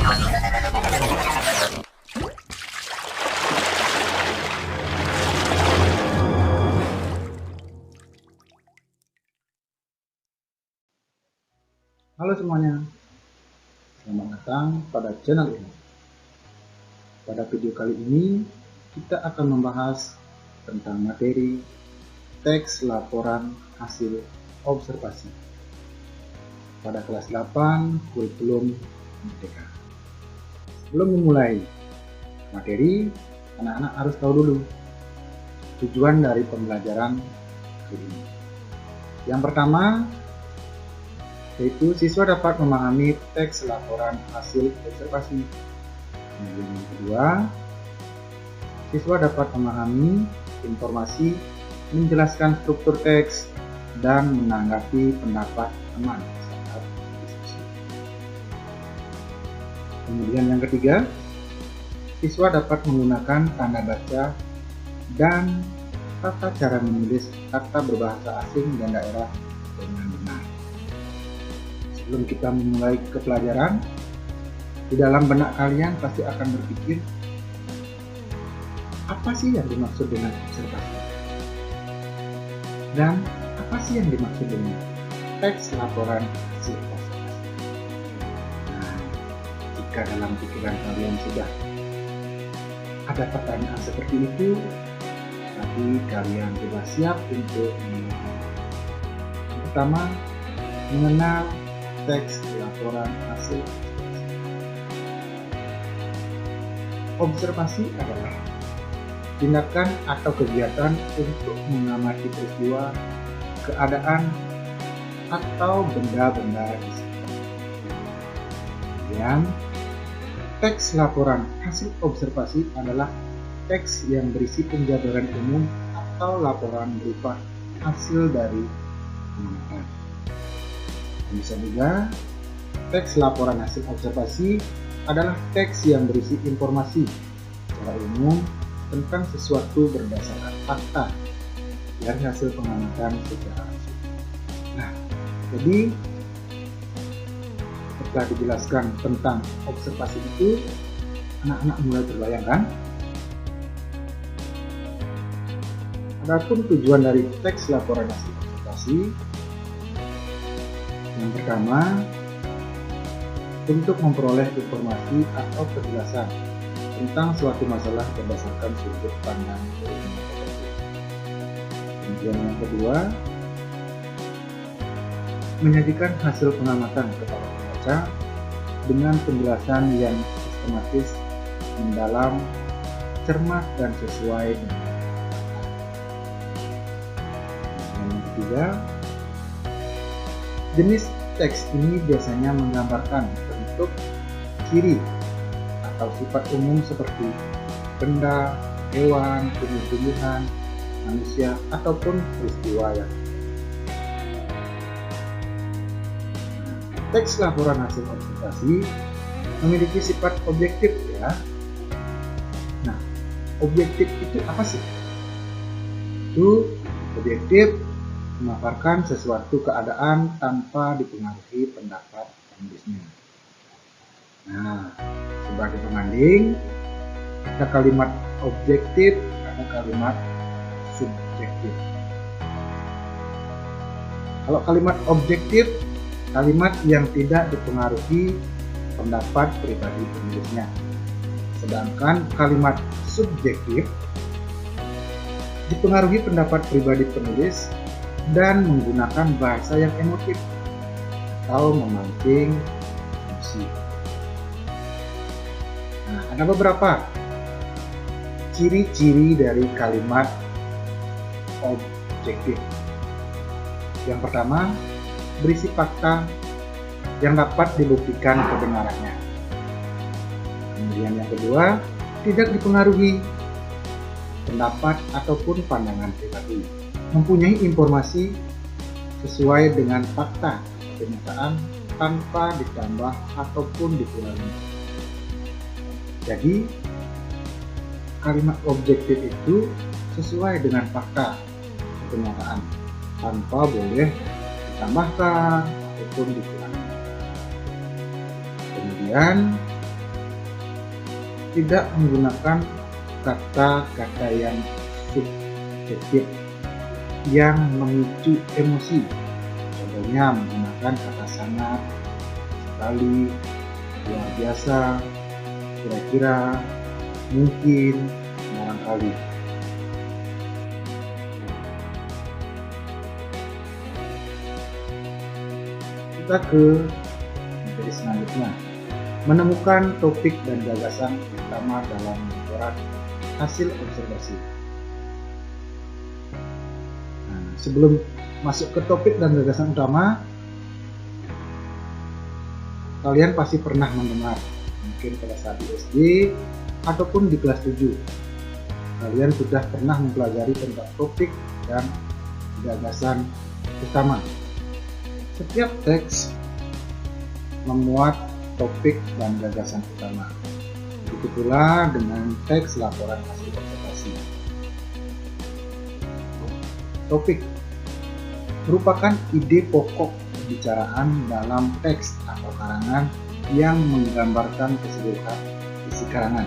Halo semuanya, selamat datang pada channel ini. Pada video kali ini, kita akan membahas tentang materi teks laporan hasil observasi pada kelas 8 kurikulum Merdeka. Sebelum memulai materi, anak-anak harus tahu dulu tujuan dari pembelajaran kali ini. Yang pertama, yaitu siswa dapat memahami teks laporan hasil observasi. Kemudian yang kedua, siswa dapat memahami informasi, menjelaskan struktur teks, dan menanggapi pendapat teman saat diskusi. Kemudian yang ketiga, siswa dapat menggunakan tanda baca dan tata cara menulis kata berbahasa asing dan daerah dengan benar. Sebelum kita memulai ke pelajaran, di dalam benak kalian pasti akan berpikir, apa sih yang dimaksud dengan observasi? Dan apa sih yang dimaksud dengan teks laporan hasil observasi? Nah, jika dalam pikiran kalian sudah ada pertanyaan seperti itu, berarti kalian sudah siap untuk mengenal. Yang pertama, mengenal teks laporan hasil observasi adalah tindakan atau kegiatan untuk mengamati peristiwa, keadaan, atau benda-benda di sekitar. Kemudian, teks laporan hasil observasi adalah teks yang berisi penjabaran umum atau laporan berupa hasil dari pengamatan. Bisa juga, teks laporan hasil observasi adalah teks yang berisi informasi secara umum tentang sesuatu berdasarkan fakta dari hasil pengamatan secara langsung. Nah, jadi setelah dijelaskan tentang observasi itu, anak-anak mulai terbayang kan? Adapun tujuan dari teks laporan hasil observasi, yang pertama, untuk memperoleh informasi atau penjelasan tentang suatu masalah berdasarkan sudut pandang ilmu. Kemudian yang kedua, menyajikan hasil pengamatan kepada pembaca dengan penjelasan yang sistematis, mendalam, cermat, dan sesuai dengan fakta. Yang ketiga, jenis teks ini biasanya menggambarkan bentuk, ciri, atau sifat umum seperti benda, hewan, tumbuh-tumbuhan, manusia, ataupun peristiwa yang teks laporan hasil observasi memiliki sifat objektif ya. Nah, objektif itu apa sih? Itu objektif memaparkan sesuatu keadaan tanpa dipengaruhi pendapat penulisnya. Nah, sebagai pembanding, ada kalimat objektif, ada kalimat subjektif. Kalau kalimat objektif, kalimat yang tidak dipengaruhi pendapat pribadi penulisnya. Sedangkan kalimat subjektif dipengaruhi pendapat pribadi penulis dan menggunakan bahasa yang emotif atau memancing emosi. Nah, ada beberapa ciri-ciri dari kalimat objektif. Yang pertama, berisi fakta yang dapat dibuktikan kebenarannya. Kemudian yang kedua, tidak dipengaruhi pendapat ataupun pandangan pribadi, mempunyai informasi sesuai dengan fakta kenyataan tanpa ditambah ataupun dikurangi. Jadi, kalimat objektif itu sesuai dengan fakta kenyataan tanpa boleh ditambahkan ataupun dikurangi. Kemudian, tidak menggunakan kata-kata yang subjektif yang memicu emosi. Contohnya menggunakan kata sangat, sekali, luar biasa, kira-kira, mungkin, barangkali. Kita ke materi selanjutnya, menemukan topik dan gagasan utama dalam laporan hasil observasi. Nah, sebelum masuk ke topik dan gagasan utama, kalian pasti pernah mendengar, mungkin pada saat di SD ataupun di kelas 7, kalian sudah pernah mempelajari tentang topik dan gagasan utama. Setiap teks memuat topik dan gagasan utama. Begitu pula dengan teks laporan hasil observasi. Topik merupakan ide pokok pembicaraan dalam teks atau karangan yang menggambarkan keseluruhan isi karangan.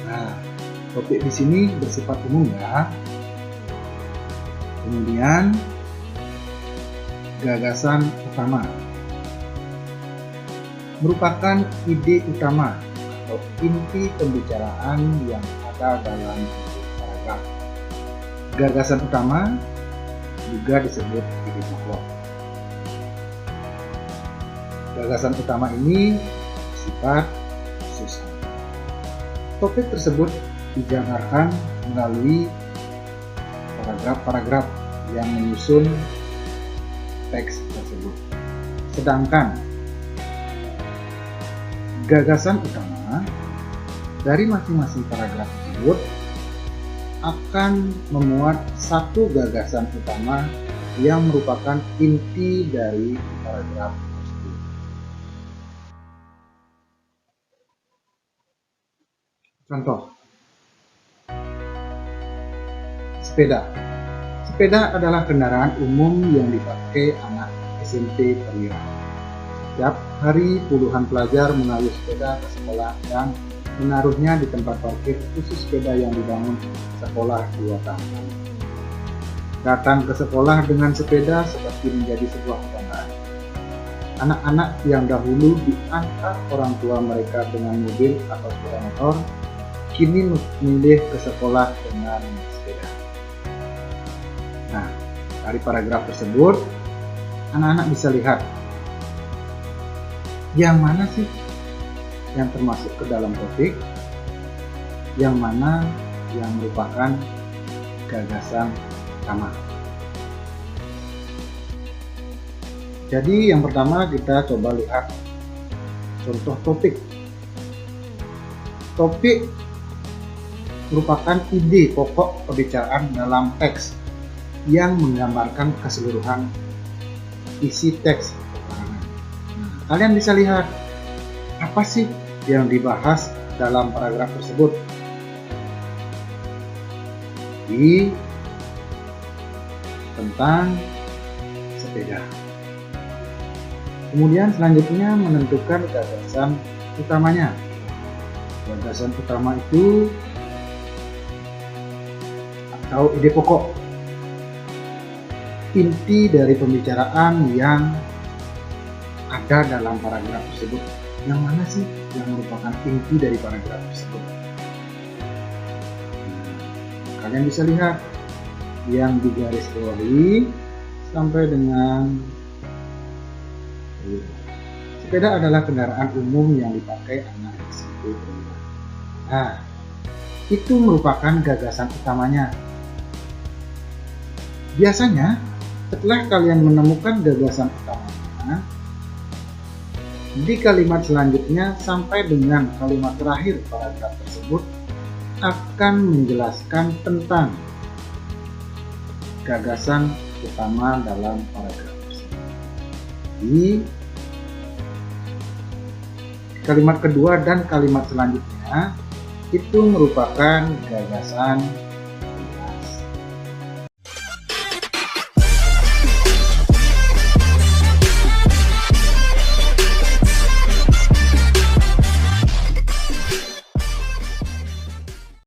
Nah, topik di sini bersifat umum ya. Kemudian gagasan utama merupakan ide utama atau inti pembicaraan yang ada dalam paragraf. Gagasan utama juga disebut ide pokok. Gagasan utama ini bersifat khusus. Topik tersebut dijabarkan melalui paragraf-paragraf yang menyusun teks tersebut. Sedangkan gagasan utama dari masing-masing paragraf tersebut akan memuat satu gagasan utama yang merupakan inti dari paragraf tersebut. Contoh, sepeda. Sepeda adalah kendaraan umum yang dipakai anak SMP perwira. Setiap hari puluhan pelajar mengayuh sepeda ke sekolah dan menaruhnya di tempat parkir khusus sepeda yang dibangun sekolah 2 tahun. Datang ke sekolah dengan sepeda seperti menjadi sebuah kebanggaan. Anak-anak yang dahulu diantar orang tua mereka dengan mobil atau sepeda motor, kini memilih ke sekolah dengan sepeda. Nah, dari paragraf tersebut, anak-anak bisa lihat yang mana sih yang termasuk ke dalam topik, yang mana yang merupakan gagasan utama. Jadi yang pertama kita coba lihat contoh topik. Topik merupakan ide pokok pembicaraan dalam teks yang menggambarkan keseluruhan isi teks. Nah, kalian bisa lihat apa sih yang dibahas dalam paragraf tersebut. Tentang sepeda. Kemudian selanjutnya menentukan gagasan utamanya. Gagasan utama itu atau ide pokok, inti dari pembicaraan yang ada dalam paragraf tersebut. Yang mana sih yang merupakan inti dari paragraf tersebut? Kalian bisa lihat yang digarisbawahi sampai dengan sepeda adalah kendaraan umum yang dipakai anak SMP. Nah, itu merupakan gagasan utamanya. Biasanya setelah kalian menemukan gagasan utamanya, di kalimat selanjutnya sampai dengan kalimat terakhir paragraf tersebut akan menjelaskan tentang gagasan utama dalam paragraf tersebut. Di kalimat kedua dan kalimat selanjutnya itu merupakan gagasan